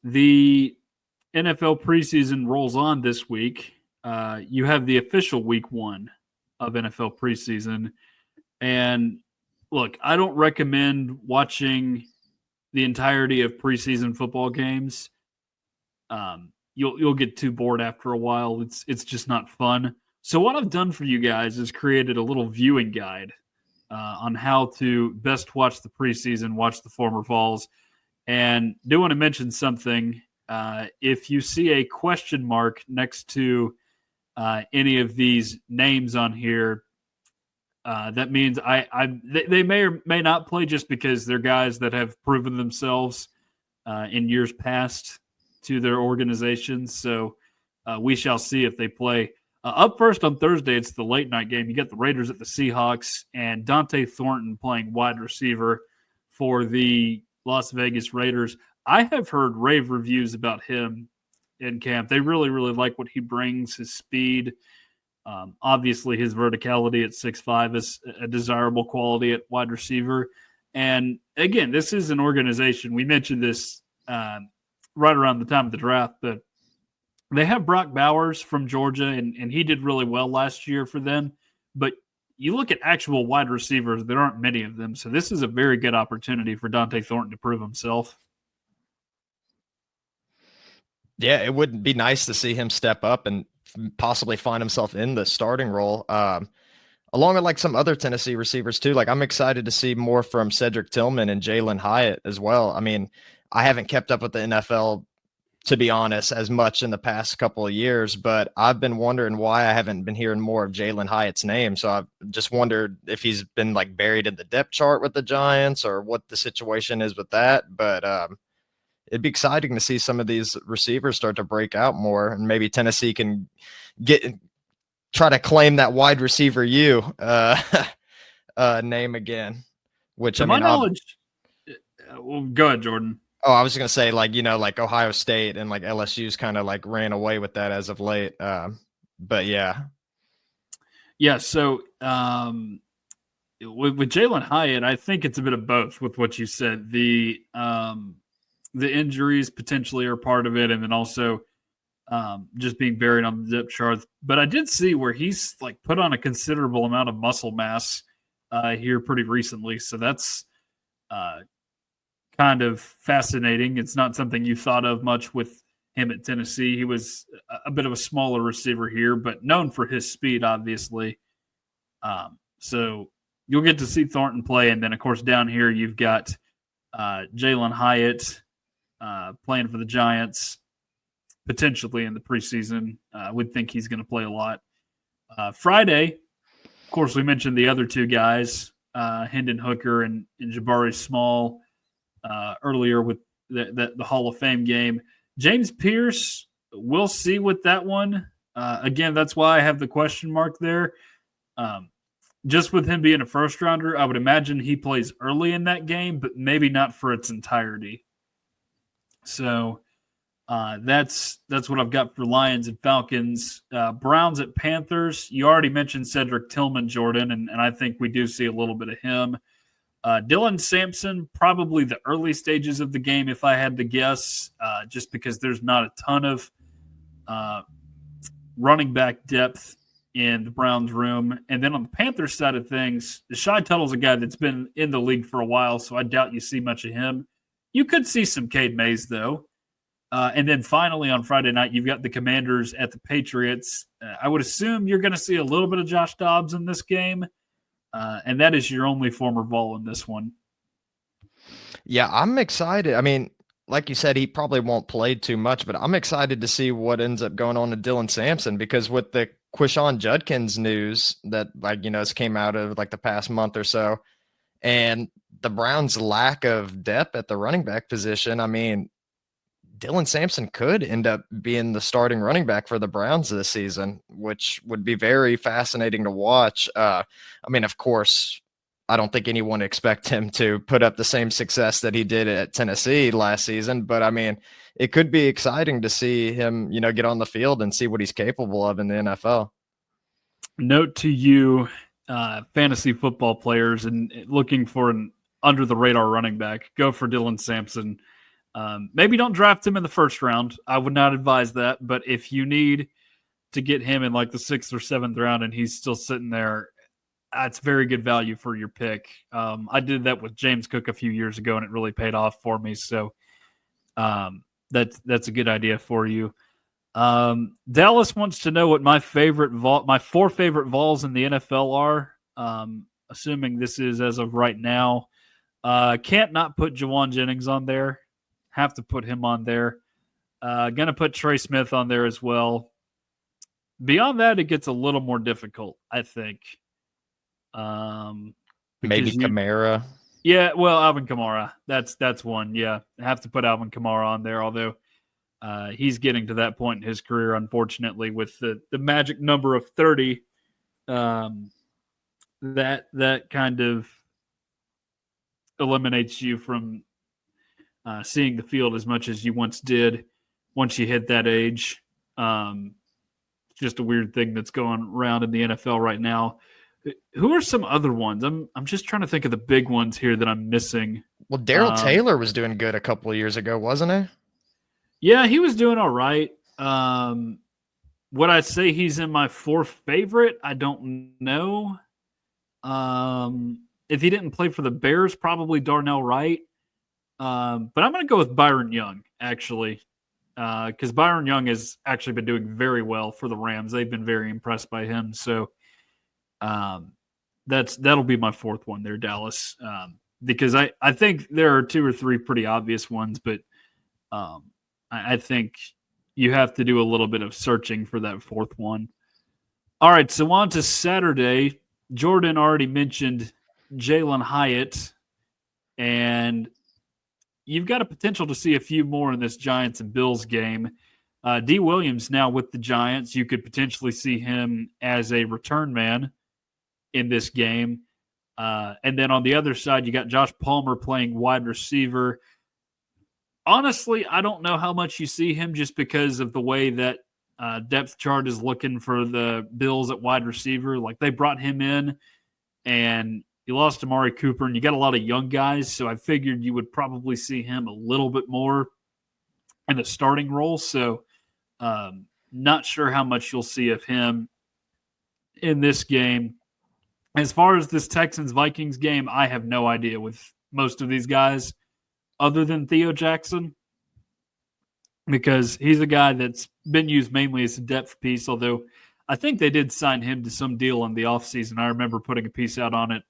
The NFL preseason rolls on this week. You have the official week 1 of NFL preseason. And look, I don't recommend watching the entirety of preseason football games. You'll get too bored after a while. It's just not fun. So what I've done for you guys is created a little viewing guide on how to best watch the preseason, watch the former Vols. And do want to mention something. If you see a question mark next to any of these names on here, that means they may or may not play just because they're guys that have proven themselves in years past to their organizations. So we shall see if they play. Up first on Thursday, it's the late night game. You got the Raiders at the Seahawks and Dante Thornton playing wide receiver for the Las Vegas Raiders. I have heard rave reviews about him in camp. They really, really like what he brings, his speed. Obviously, his verticality at 6'5" is a desirable quality at wide receiver. And again, this is an organization. We mentioned this right around the time of the draft, but they have Brock Bowers from Georgia, and he did really well last year for them. But you look at actual wide receivers, there aren't many of them. So this is a very good opportunity for Dante Thornton to prove himself. Yeah, it would be nice to see him step up and possibly find himself in the starting role. Along with like some other Tennessee receivers too. Like I'm excited to see more from Cedric Tillman and Jalen Hyatt as well. I mean, I haven't kept up with the NFL, to be honest, as much in the past couple of years, but I've been wondering why I haven't been hearing more of Jalen Hyatt's name. So I've just wondered if he's been like buried in the depth chart with the Giants or what the situation is with that. But it'd be exciting to see some of these receivers start to break out more, and maybe Tennessee can try to claim that wide receiver name again, which to my knowledge, well, go ahead, Jordan. Oh, I was going to say, like, like Ohio State and like LSU's kind of like ran away with that as of late. But yeah. Yeah. So with Jalen Hyatt, I think it's a bit of both with what you said. The injuries potentially are part of it. And then also just being buried on the depth chart. But I did see where he's like put on a considerable amount of muscle mass here pretty recently. So that's kind of fascinating. It's not something you thought of much with him at Tennessee. He was a bit of a smaller receiver here, but known for his speed, obviously. So you'll get to see Thornton play. And then, of course, down here you've got Jalen Hyatt playing for the Giants, potentially in the preseason. We'd think he's going to play a lot. Friday, of course, we mentioned the other two guys, Hendon Hooker and Jabari Small, earlier with the Hall of Fame game. James Pierce, we'll see with that one. Again, that's why I have the question mark there. Just with him being a first rounder, I would imagine he plays early in that game, but maybe not for its entirety. So that's what I've got for Lions and Falcons. Browns at Panthers. You already mentioned Cedric Tillman, Jordan, and I think we do see a little bit of him. Dylan Sampson, probably the early stages of the game, if I had to guess, just because there's not a ton of running back depth in the Browns room. And then on the Panthers side of things, Shai Tuttle's a guy that's been in the league for a while, so I doubt you see much of him. You could see some Cade Mays, though. And then finally on Friday night, you've got the Commanders at the Patriots. I would assume you're going to see a little bit of Josh Dobbs in this game. And that is your only former Vol in this one. Yeah, I'm excited. I mean, like you said, he probably won't play too much, but I'm excited to see what ends up going on to Dylan Sampson, because with the Quishon Judkins news that has came out of like the past month or so, and the Browns' lack of depth at the running back position, I mean, Dylan Sampson could end up being the starting running back for the Browns this season, which would be very fascinating to watch. I mean, of course, I don't think anyone expect him to put up the same success that he did at Tennessee last season, but I mean, it could be exciting to see him, get on the field and see what he's capable of in the NFL. Note to you, fantasy football players and looking for an under the radar running back, go for Dylan Sampson. Maybe don't draft him in the first round. I would not advise that. But if you need to get him in like the 6th or 7th round and he's still sitting there, that's very good value for your pick. I did that with James Cook a few years ago, and it really paid off for me. So that's a good idea for you. Dallas wants to know what my 4 favorite Vols in the NFL are. Assuming this is as of right now. Can't not put Jawan Jennings on there. Have to put him on there. Gonna put Trey Smith on there as well. Beyond that, it gets a little more difficult, I think. Maybe Kamara. Yeah, well, Alvin Kamara. That's one. Yeah, I have to put Alvin Kamara on there, although he's getting to that point in his career, unfortunately, with the magic number of 30. That kind of eliminates you from seeing the field as much as you once did once you hit that age. It's just a weird thing that's going around in the NFL right now. Who are some other ones? I'm just trying to think of the big ones here that I'm missing. Well, Darrell Taylor was doing good a couple of years ago, wasn't he? Yeah, he was doing all right. Would I say he's in my 4th favorite? I don't know. If he didn't play for the Bears, probably Darnell Wright. But I'm going to go with Byron Young, actually, because Byron Young has actually been doing very well for the Rams. They've been very impressed by him. So that'll be my 4th one there, Dallas, because I think there are 2 or 3 pretty obvious ones, but I think you have to do a little bit of searching for that 4th one. All right, so on to Saturday. Jordan already mentioned Jalen Hyatt, and you've got a potential to see a few more in this Giants and Bills game. D. Williams now with the Giants. You could potentially see him as a return man in this game. And then on the other side, you got Josh Palmer playing wide receiver. Honestly, I don't know how much you see him just because of the way that depth chart is looking for the Bills at wide receiver. Like, they brought him in and you lost Amari Cooper and you got a lot of young guys. So I figured you would probably see him a little bit more in a starting role. So not sure how much you'll see of him in this game. As far as this Texans-Vikings game, I have no idea with most of these guys other than Theo Jackson, because he's a guy that's been used mainly as a depth piece, although I think they did sign him to some deal in the offseason. I remember putting a piece out on it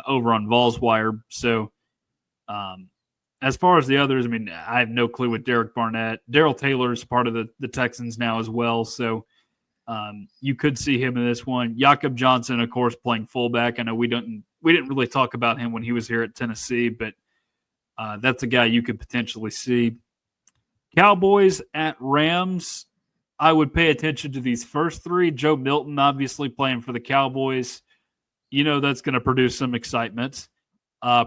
over on Vols Wire. So as far as the others, I mean, I have no clue with Derek Barnett. Darrell Taylor is part of the Texans now as well, so you could see him in this one. Jakob Johnson, of course, playing fullback. I know we didn't really talk about him when he was here at Tennessee, but that's a guy you could potentially see. Cowboys at Rams. I would pay attention to these first 3. Joe Milton, obviously playing for the Cowboys. You know that's going to produce some excitement.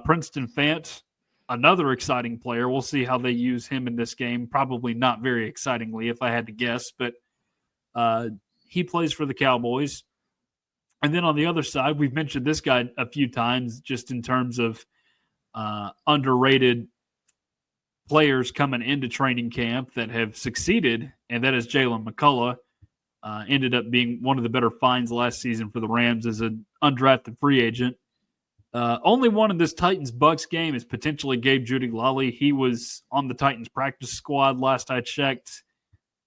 Princeton Fant, another exciting player. We'll see how they use him in this game. Probably not very excitingly, if I had to guess, but he plays for the Cowboys. And then on the other side, we've mentioned this guy a few times just in terms of underrated players coming into training camp that have succeeded, and that is Jalen McCullough. Ended up being one of the better finds last season for the Rams as an undrafted free agent. Only one in this Titans-Bucks game is potentially Gabe Jeudy-Lally. He was on the Titans practice squad last I checked.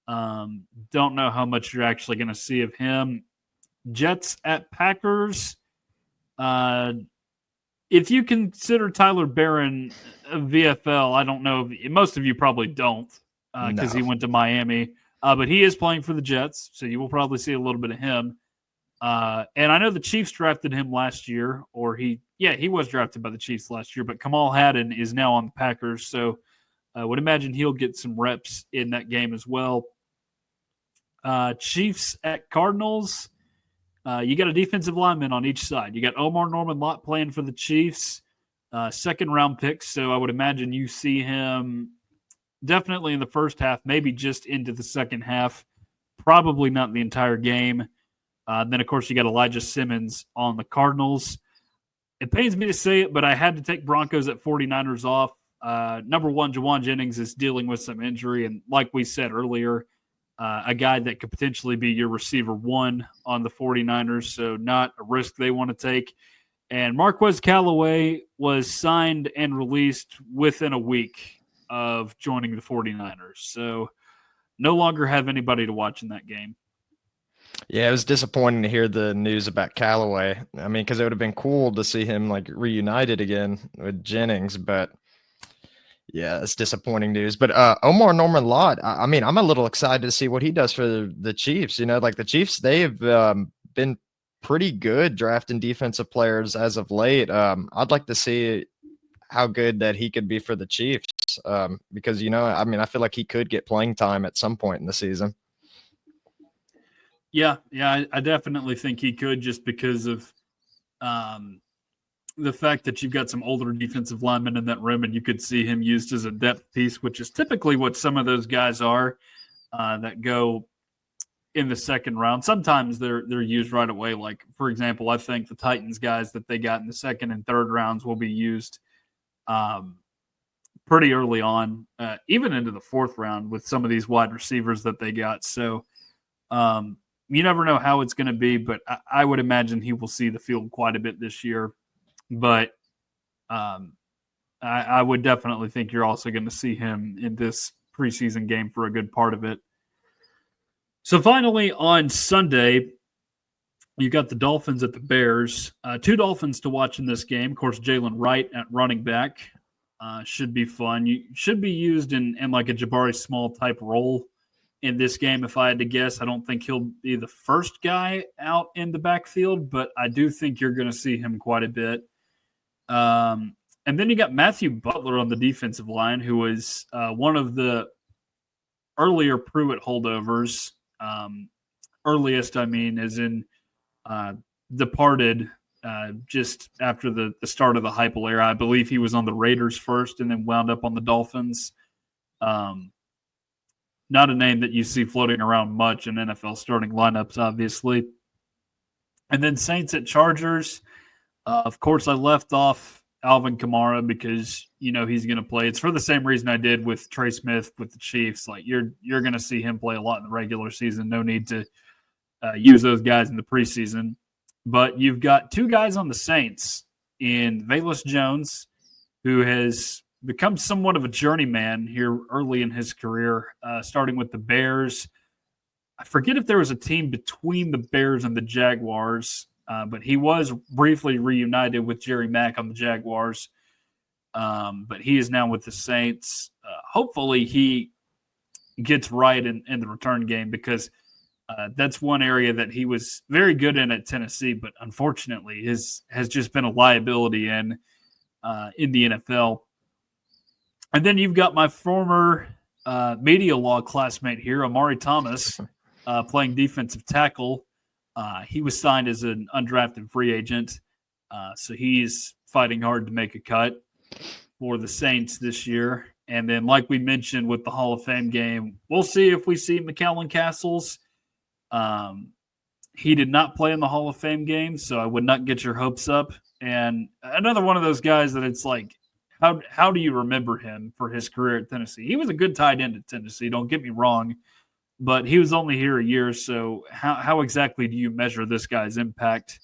Don't know how much you're actually going to see of him. Jets at Packers. If you consider Tyler Barron a VFL, I don't know. Most of you probably don't because he went to Miami. But he is playing for the Jets, so you will probably see a little bit of him. And I know the Chiefs drafted him last year, or he was drafted by the Chiefs last year, but Kamal Haddon is now on the Packers, so I would imagine he'll get some reps in that game as well. Chiefs at Cardinals. You got a defensive lineman on each side. You got Omar Norman-Lott playing for the Chiefs, second-round pick, so I would imagine you see him definitely in the first half, maybe just into the second half, probably not the entire game. Then, of course, you got Elijah Simmons on the Cardinals. It pains me to say it, but I had to take Broncos at 49ers off. Number one, Juwan Jennings is dealing with some injury. And like we said earlier, a guy that could potentially be your receiver one on the 49ers. So not a risk they want to take. And Marquez Callaway was signed and released within a week of joining the 49ers. So no longer have anybody to watch in that game. Yeah, it was disappointing to hear the news about Callaway. I mean, because it would have been cool to see him like reunited again with Jennings, but yeah, it's disappointing news. But Omar Norman Lott, I mean, I'm a little excited to see what he does for the Chiefs. You know, like the Chiefs, they've been pretty good drafting defensive players as of late. I'd like to see how good that he could be for the Chiefs because, you know, I mean, I feel like he could get playing time at some point in the season. Yeah, I definitely think he could just because of the fact that you've got some older defensive linemen in that room, and you could see him used as a depth piece, which is typically what some of those guys are that go in the second round. Sometimes they're used right away. Like, for example, I think the Titans guys that they got in the second and third rounds will be used pretty early on, even into the fourth round with some of these wide receivers that they got. So you never know how it's going to be, but I would imagine he will see the field quite a bit this year. But I would definitely think you're also going to see him in this preseason game for a good part of it. So finally, on Sunday, you got the Dolphins at the Bears. Two Dolphins to watch in this game. Of course, Jalen Wright at running back should be fun. You should be used in like a Jabari Small type role in this game, if I had to guess. I don't think he'll be the first guy out in the backfield, but I do think you're going to see him quite a bit. And then you got Matthew Butler on the defensive line, who was one of the earlier Pruitt holdovers. Earliest, I mean, as in departed just after the start of the Heupel era. I believe he was on the Raiders first and then wound up on the Dolphins. Not a name that you see floating around much in NFL starting lineups, obviously. And then Saints at Chargers. Of course, I left off Alvin Kamara because, you know, he's going to play. It's for the same reason I did with Trey Smith with the Chiefs. Like, you're going to see him play a lot in the regular season. No need to use those guys in the preseason. But you've got two guys on the Saints in Velus Jones, who has become somewhat of a journeyman here early in his career, starting with the Bears. I forget if there was a team between the Bears and the Jaguars, but he was briefly reunited with Jerry Mack on the Jaguars. But he is now with the Saints. Hopefully he gets right in the return game because that's one area that he was very good in at Tennessee, but unfortunately has just been a liability in the NFL. And then you've got my former media law classmate here, Amari Thomas, playing defensive tackle. He was signed as an undrafted free agent, so he's fighting hard to make a cut for the Saints this year. And then, like we mentioned with the Hall of Fame game, we'll see if we see McCallan Castles. He did not play in the Hall of Fame game, so I would not get your hopes up. And another one of those guys that it's like, how do you remember him for his career at Tennessee? He was a good tight end at Tennessee, don't get me wrong, but he was only here a year, so how exactly do you measure this guy's impact?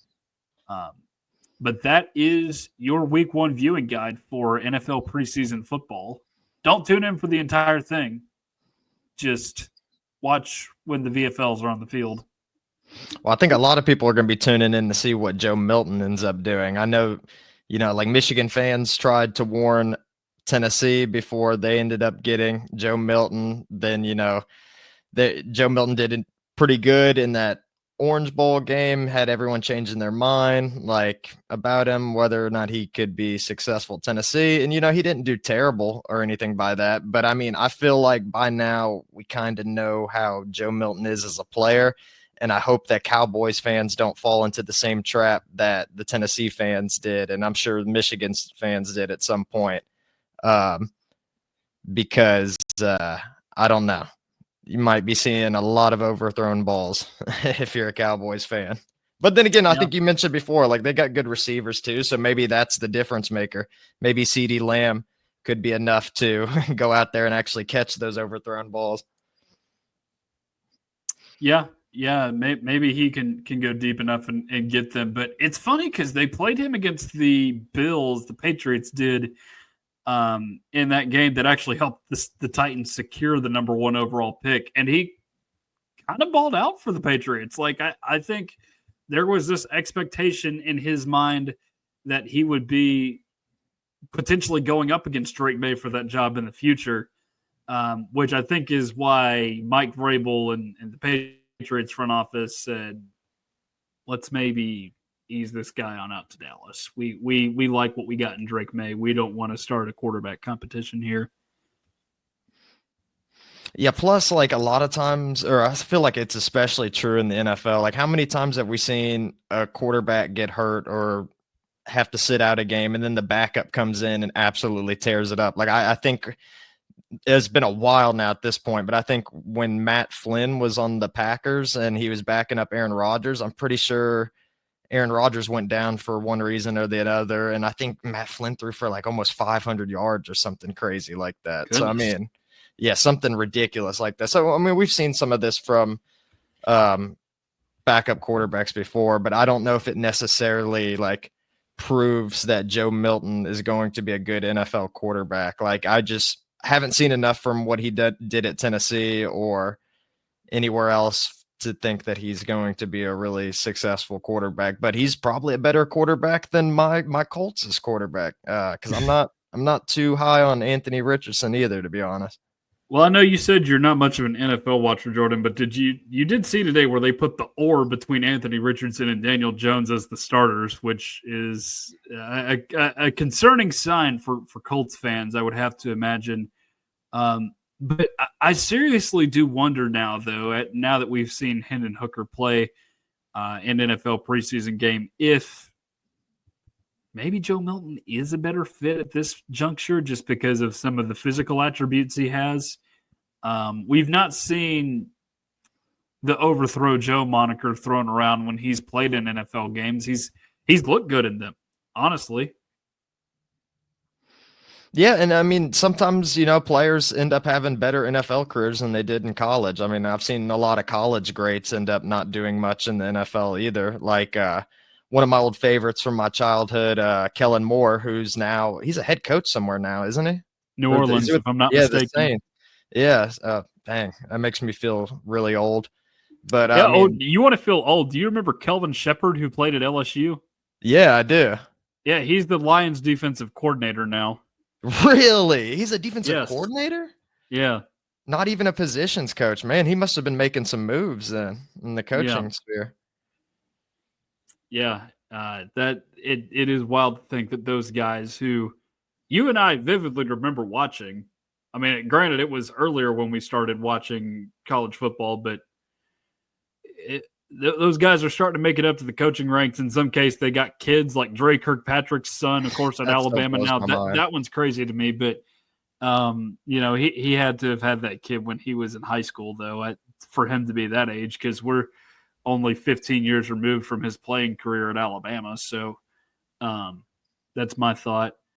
But that is your week one viewing guide for NFL preseason football. Don't tune in for the entire thing. Just watch when the VFLs are on the field. Well, I think a lot of people are going to be tuning in to see what Joe Milton ends up doing. I know, you know, like Michigan fans tried to warn Tennessee before they ended up getting Joe Milton. Then, you know, Joe Milton did pretty good in that Orange Bowl game, had everyone changing their mind, like, about him, whether or not he could be successful at Tennessee. And, you know, he didn't do terrible or anything by that. But, I mean, I feel like by now we kind of know how Joe Milton is as a player. And I hope that Cowboys fans don't fall into the same trap that the Tennessee fans did. And I'm sure Michigan fans did at some point. Because I don't know. You might be seeing a lot of overthrown balls if you're a Cowboys fan. But then again, I think you mentioned before, like, they got good receivers too. So maybe that's the difference maker. Maybe CeeDee Lamb could be enough to go out there and actually catch those overthrown balls. Yeah, maybe he can go deep enough and get them. But it's funny because they played him against the Bills. The Patriots did in that game that actually helped the Titans secure the number 1 overall pick, and he kind of balled out for the Patriots. Like I think there was this expectation in his mind that he would be potentially going up against Drake May for that job in the future, which I think is why Mike Vrabel and the Patriots front office said, let's maybe ease this guy on out to Dallas. We like what we got in Drake May. We don't want to start a quarterback competition here. Yeah, plus like a lot of times, or I feel like it's especially true in the NFL, like how many times have we seen a quarterback get hurt or have to sit out a game and then the backup comes in and absolutely tears it up? Like I think it's been a while now at this point, but I think when Matt Flynn was on the Packers and he was backing up Aaron Rodgers, I'm pretty sure Aaron Rodgers went down for one reason or the other. And I think Matt Flynn threw for like almost 500 yards or something crazy like that. Goodness. So, I mean, yeah, something ridiculous like that. So, I mean, we've seen some of this from backup quarterbacks before, but I don't know if it necessarily like proves that Joe Milton is going to be a good NFL quarterback. Like, I just haven't seen enough from what he did at Tennessee or anywhere else to think that he's going to be a really successful quarterback, but he's probably a better quarterback than my Colts' quarterback. Cause I'm not too high on Anthony Richardson either, to be honest. Well, I know you said you're not much of an NFL watcher, Jordan, but you did see today where they put the or between Anthony Richardson and Daniel Jones as the starters, which is a concerning sign for Colts fans, I would have to imagine. But I seriously do wonder now, though, now that we've seen Hendon Hooker play in NFL preseason game, if maybe Joe Milton is a better fit at this juncture just because of some of the physical attributes he has. We've not seen the overthrow Joe moniker thrown around when he's played in NFL games. He's looked good in them, honestly. Yeah, and I mean, sometimes, players end up having better NFL careers than they did in college. I mean, I've seen a lot of college greats end up not doing much in the NFL either. Like one of my old favorites from my childhood, Kellen Moore, he's a head coach somewhere now, isn't he? New Orleans, if I'm not mistaken. Yeah, dang, that makes me feel really old. But yeah, you want to feel old? Do you remember Kelvin Shepard, who played at LSU? Yeah, I do. Yeah, he's the Lions defensive coordinator now. Really? He's a defensive coordinator? Yeah. Not even a positions coach. Man, he must have been making some moves then in the coaching sphere. Yeah, that it is wild to think that those guys who you and I vividly remember watching. I mean, granted, it was earlier when we started watching college football, but those guys are starting to make it up to the coaching ranks. In some case, they got kids like Dre Kirkpatrick's son, of course, at Alabama. Now that one's crazy to me, but he had to have had that kid when he was in high school, though, for him to be that age, because we're only 15 years removed from his playing career at Alabama. So that's my thought.